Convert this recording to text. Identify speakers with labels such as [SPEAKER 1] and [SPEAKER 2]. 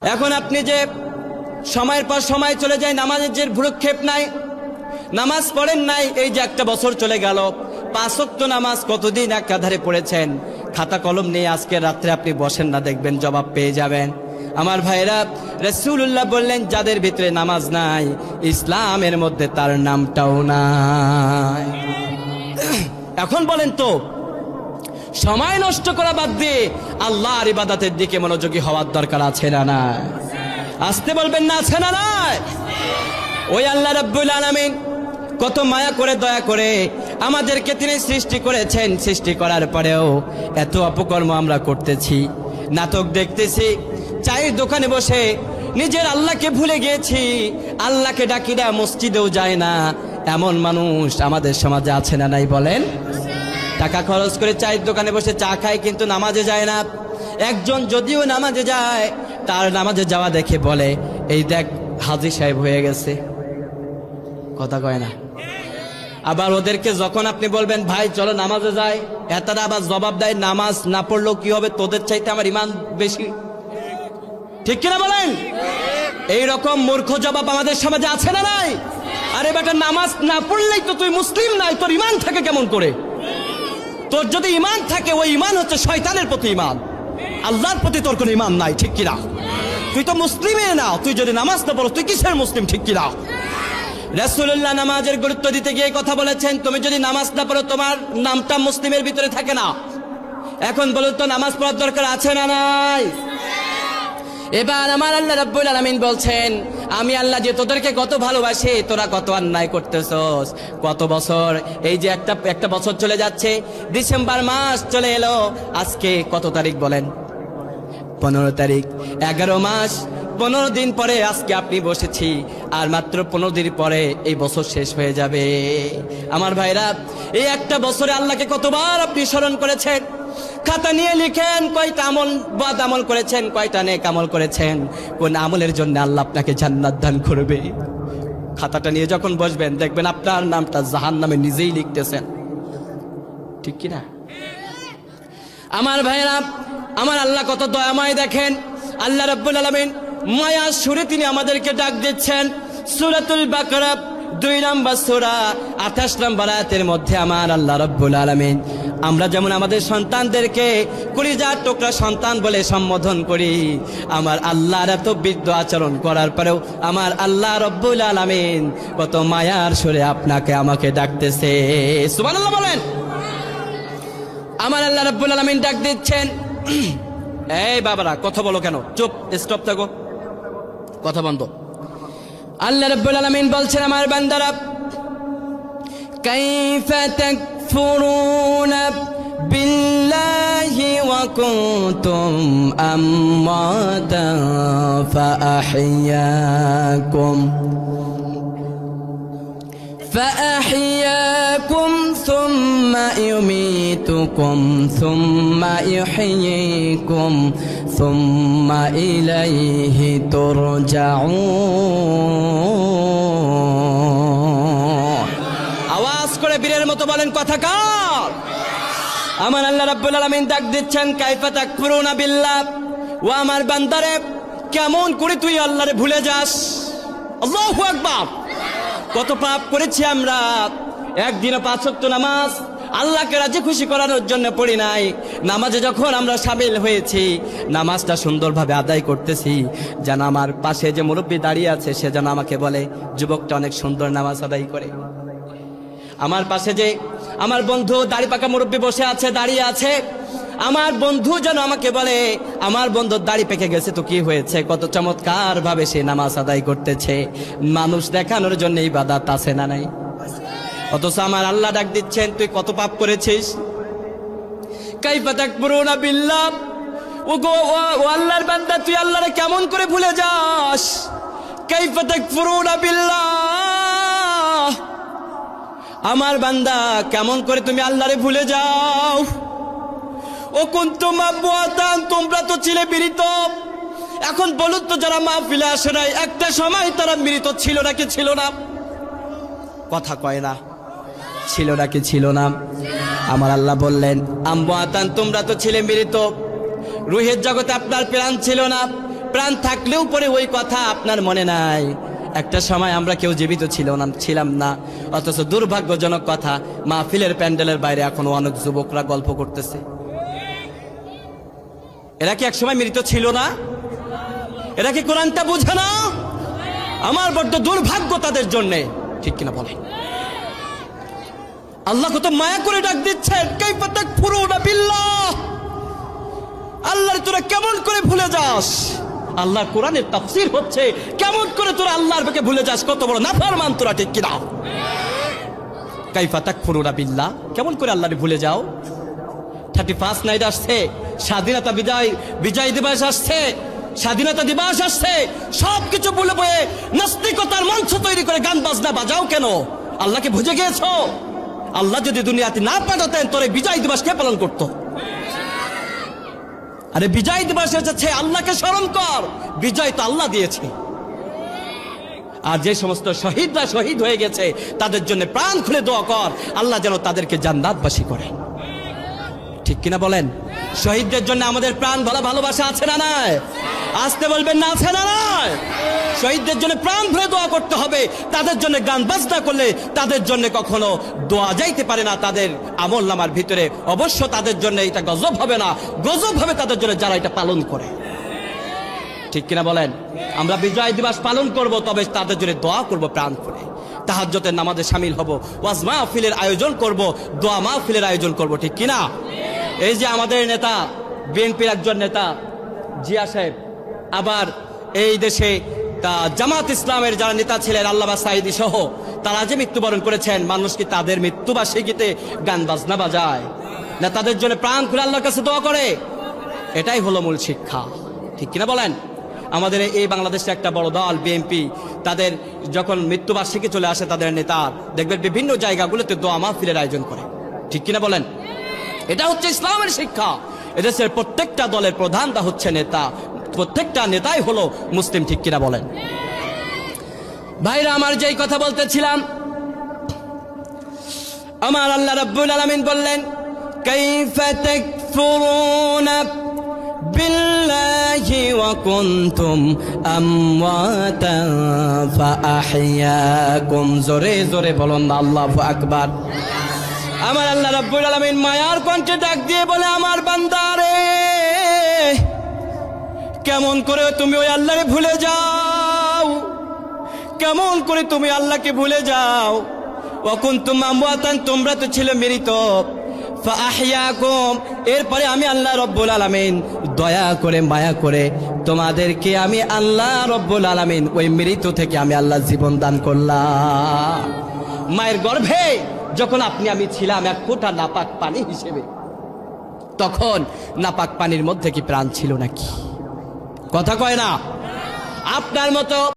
[SPEAKER 1] এখন আপনি যে সময়ের পর সময় চলে যায়, নামাজের যে ভ্রুক্ষেপ নাই, নামাজ পড়েন নাই, এই যে একটা বছর চলে গেল, 5 ওয়াক্ত নামাজ কতদিন একাধারে পড়েছেন, খাতা কলম নিয়ে আজকে রাত্রে আপনি বসেন না, দেখবেন জবাব পেয়ে যাবেন। আমার ভাইরা, রাসূলুল্লাহ বললেন যাদের ভিতরে নামাজ নাই, ইসলামের মধ্যে তার নামটাও নাই। এখন বলেন তো, সময় নষ্ট করা বাদ দিয়ে আল্লাহর ইবাদতের দিকে মনোযোগী হওয়ার দরকার আছে না নাই? আসতে বলবেন না, আছে না নাই? ওই আল্লাহ রাব্বুল আলামিন কত মায়া করে দয়া করে আমাদেরকে তিনি সৃষ্টি করেছেন। সৃষ্টি করার পরেও এত অপকর্ম আমরা করতেছি, নাটক দেখতেছি, চায়ের দোকানে বসে নিজের আল্লাহকে ভুলে গিয়েছি, আল্লাহকে ডাকি না, মসজিদেও যায় না। এমন মানুষ আমাদের সমাজে আছে না নাই বলেন? টাকা খরচ করে চায়ের দোকানে বসে চা খায়, কিন্তু নামাজে যায় না। একজন যদিও নামাজে যায়, তার নামাজে যাওয়া দেখে বলে, এই দেখ হাজী সাহেব হয়ে গেছে। কথা কয় না। আবার ওদেরকে যখন আপনি বলবেন ভাই চলো নামাজে যাই, এতারা আবার জবাব দেয়, নামাজ না পড়লেও কি হবে, তোদের চাইতে আমার ইমান বেশি। ঠিক কিনা বলেন? এইরকম মূর্খ জবাব আমাদের সমাজে আছে না নাই? আরে বেটা, নামাজ না পড়লেই তো তুই মুসলিম নাই, তোর ইমান থাকে কেমন করে? তোর যদি ইমান থাকে, ওই ইমান হচ্ছে শয়তানের প্রতি ইমান, আল্লাহর প্রতি তোর কোনো ইমান নাই। ঠিক কিনা? তুই তো মুসলিমে না, তুই যদি নামাজ না পড়ো তুই কিসের মুসলিম? ঠিক কিনা? রাসূলুল্লাহ নামাজের গুরুত্ব দিতে গিয়ে কথা বলেছেন, তুমি যদি নামাজ না পড়ো তোমার নামটা মুসলিমের ভিতরে থাকে না। এখন বলুন তো, নামাজ পড়ার দরকার আছে না নাই? এবার আমার আল্লাহ রাব্বুল আলামিন বলছেন, আমি আল্লাহ যে তোদেরকে কত ভালোবাসি, তোরা কত অন্যায় করতেছস। কত বছর, এই যে একটা বছর চলে যাচ্ছে, ডিসেম্বর মাস চলে এলো, আজকে কত তারিখ বলেন? 15 তারিখ। 11 মাস 15 দিন পরে আজকে আপনি বসেছি, আর মাত্র 15 দিন পরে এই বছর শেষ হয়ে যাবে। আমার ভাইরা, এই একটা বছরে আল্লাহকে কতবার আপনি স্মরণ করেছেন? খাতা নিয়ে লিখেন, কয়টা আমল বদ আমল করেছেন, কয়টা নেক আমল করেছেন, কোন আমলের জন্য আল্লাহ আপনাকে জান্নাত দান করবে। খাতাটা নিয়ে যখন বসবেন, দেখবেন আপনার নামটা জাহান্নামে নিজেই লিখতেছেন। ঠিক কি না? আমার ভাইরা, আমার আল্লাহ কত দয়াময় দেখেন। আল্লাহ রাব্বুল আলামিন মায়া সুরে তিনি আমাদেরকে ডাক দিচ্ছেন। সূরাতুল বাকারা 2 নম্বর সূরা 28 নম্বর আয়াতের মধ্যে আমার আল্লাহ রাব্বুল আলামিন, আমরা যেমন আমাদের সন্তানদেরকে কলিজার টুকরা সন্তান বলে সম্বোধন করি, আমার আল্লাহর এত বৃদ্ধ আচরণ করার পরেও আমার আল্লাহ রাব্বুল আলামিন কত মায়ার সুরে আপনাকে আমাকে ডাকতেছে। সুবহানাল্লাহ বলেন। আমার আল্লাহ রাব্বুল আলামিন ডাক দিচ্ছেন, এই বাবারা কথা বলো কেন? চুপ, স্টপ থাকো, কথা বন্ধ। আল্লাহ রাব্বুল আলামিন বলছেন, আমার বান্দারা, কাইফা তাকফুরুনা বিল্লাহি ওয়া কুনতুম আমওয়াতান فأحياكم ثم يميتكم ثم يحييكم ثم إليه ترجعون। আওয়াজ করে বীরের মতো বলেন, কথা কার? আমার আল্লাহ রাব্বুল আলামিন ডাক দিচ্ছেন, কাইফা তাকফুরুনা বিল্লাহ, ও আমার বান্দারে, কেমন করে তুই আল্লাহরে ভুলে যাস? আল্লাহু আকবার। কত পাপ করেছি আমরা, একদিনও 5 ওয়াক্ত নামাজ আল্লাহকে রাজি খুশি করানোর জন্য পড়ি নাই। নামাজে যখন আমরা সামিল হয়েছি, নামাজটা সুন্দরভাবে আদায় করতেছি, যেন আমার পাশে যে মুরব্বী দাঁড়িয়ে আছে সে যেন আমাকে বলে, যুবকটা অনেক সুন্দর নামাজ আদায় করে। আমার পাশে যে আমার বন্ধু দাড়ি পাকা মুরব্বী বসে আছে, দাঁড়িয়ে আছে, আমার বন্ধু যেন আমাকে বলে, আমার বন্ধুর দাড়ি পেকে গেছে তো কি হয়েছে, কত চমৎকার ভাবে সে নামাজ আদায় করতেছে। মানুষ দেখানোর জন্য ইবাদত আছে না নাই? অথচ আমার আল্লাহ ডাক দিচ্ছেন, তুই কত পাপ করেছিস। কাইফা তাকফুরুনা বিল্লাহ, ও আল্লাহর বান্দা, তুই আল্লাহরে কেমন করে ভুলে যাস? কাইফা তাকফুরুনা বিল্লাহ, আমার বান্দা কেমন করে তুমি আল্লাহরে ভুলে যাও? ও কুনতুম আমওয়াতান, তোমরা তো ছিলে মৃত। এখন বলুন তো, যারা মাহফিলে আসে নাই, একটা সময় তারা মৃত ছিল নাকি ছিল না? কথা কয় না, ছিল নাকি ছিল না? আমার আল্লাহ বললেন, আমওয়াতান, তোমরা তো ছিলে মৃত, রুহের জগতে আপনার প্রাণ ছিল না, প্রাণ থাকলেও পরে ওই কথা আপনার মনে নাই। একটা সময় আমরা কেউ জীবিত ছিলাম না, অথচ দুর্ভাগ্যজনক কথা, মাহফিলের প্যান্ডেলের বাইরে এখনো অনেক যুবকরা গল্প করতেছে। এরা কি একসময় মৃত ছিল না? এরা কি কোরআনটা বুঝে না? আমার বড্ড দুর্ভাগ্য তাদের জন্য, ঠিক কিনা বলে? আল্লাহ কত মায়া করে ডাক দিচ্ছেন, কাইফা তাকফুরুনা বিল্লাহ, আল্লাহর তোরা কেমন করে ভুলে যাস? আল্লাহর কোরআনের তাফসীর হচ্ছে কেমন করে তোরা আল্লাহর বাকে ভুলে যাস, কত বড় নাফরমান তোরা, ঠিক কিনা? কাইফা তাকফুরুনা বিল্লাহ, কেমন করে আল্লাহরে ভুলে যাও? 31 নাইট আসছে, স্বাধীনতা বিজয় দিবস আসছে, স্বাধীনতা দিবস আসছে, সবকিছু ভুলে বয়ে নাস্তিকতার মঞ্চ তৈরি করে গান বাজনা বাজাও কেন? আল্লাহকে ভুলে গিয়েছো? আল্লাহ যদি দুনিয়াতে না পাঠাতেন তোরে বিজয় দিবস কে পালন করতো? আরে বিজয় দিবস এসেছে, আল্লাহকে স্মরণ কর, বিজয় তো আল্লাহ দিয়েছে। আর যে সমস্ত শহীদরা শহীদ হয়ে গেছে তাদের জন্য প্রাণ খুলে দোয়া কর, আল্লাহ যেন তাদেরকে জান্নাতবাসী করে, ঠিক কিনা বলেন? শহীদদের জন্য আমাদের প্রাণ ভরা ভালোবাসা আছে না নাই? আসতে বলবেন না, আছে না নাই? শহীদদের জন্য প্রাণ ভরে দোয়া করতে হবে। তাদের জন্য গান বাজনা করলে তাদের জন্য কখনো দোয়া যাইতে পারে না তাদের আমল নামার ভিতরে। অবশ্য তাদের জন্য এটা গজব হবে না, গজব হবে তাদের জন্য যারা এটা পালন করে, ঠিক কিনা বলেন? আমরা বিজয় দিবস পালন করব, তবে তাদের জন্য দোয়া করব প্রাণ খুলে, তাহাজ্জুদের নামাজে শামিল হব, ওয়াজ মাহফিলের আয়োজন করব, দোয়া মাহফিলের আয়োজন করব, ঠিক কিনা? এই যে আমাদের নেতা, বিএনপির একজন নেতা জিয়া সাহেব, আবার এই দেশে জামাত ইসলামের যারা নেতা ছিলেন আল্লামা সাঈদী সহ, তারা যে মৃত্যুবরণ করেছেন, মানুষ কি তাদের মৃত্যুবার্ষিকীতে গান বাজনা বাজায় না? তাদের জন্য প্রাণ খুলে আল্লাহর কাছে দোয়া করে। এটাই হলো মূল শিক্ষা, ঠিক কিনা বলেন? আমাদের এই বাংলাদেশে একটা বড় দল বিএনপি, তাদের যখন মৃত্যুবার্ষিকী চলে আসে তাদের নেতা, দেখবেন বিভিন্ন জায়গাগুলোতে দোয়া মাহফিলের আয়োজন করে, ঠিক কিনা বলেন? এটা হচ্ছে ইসলামের শিক্ষা। এদেশের প্রত্যেকটা দলের প্রধানটা হচ্ছে নেতা, প্রত্যেকটা নেতাই হলো মুসলিম, ঠিক কিনা বলেন? ভাইরা আমার, যেই কথা বলতেছিলাম, আমার আল্লাহ রাব্বুল আলামিন বললেন, কাইফা তাকফুরুনা বিল্লাহি ওয়া কুনতুম আমওয়াতান ফাআহইয়াকুম। জোরে জোরে বলুন আল্লাহু আকবার। আমার আল্লাহ রাব্বুল আলামিন মায়ার কণ্ঠে ডাক দিয়ে বলে, আমার বান্দারে, কেমন করে তুমি ওই আল্লাহরে ভুলে যাও? কেমন করে তুমি আল্লাহকে ভুলে যাও? ওয়া কুনতুম আমওয়াতান, তোমরা তো ছিলে মৃত, ফাআহইয়াকুম, এরপরে আমি আল্লাহ রব্বুল আলামিন দয়া করে মায়া করে তোমাদেরকে আমি আল্লাহ রব্বুল আলামিন ওই মৃত থেকে আমি আল্লাহ জীবন দান করলাম। মায়ের গর্ভে যখন আমি ছিলাম এক ফোঁটা নাপাক পানি হিসেবে, তখন নাপাক পানির মধ্যে কি প্রাণ ছিল নাকি? কথা কয় না? আপনার মতো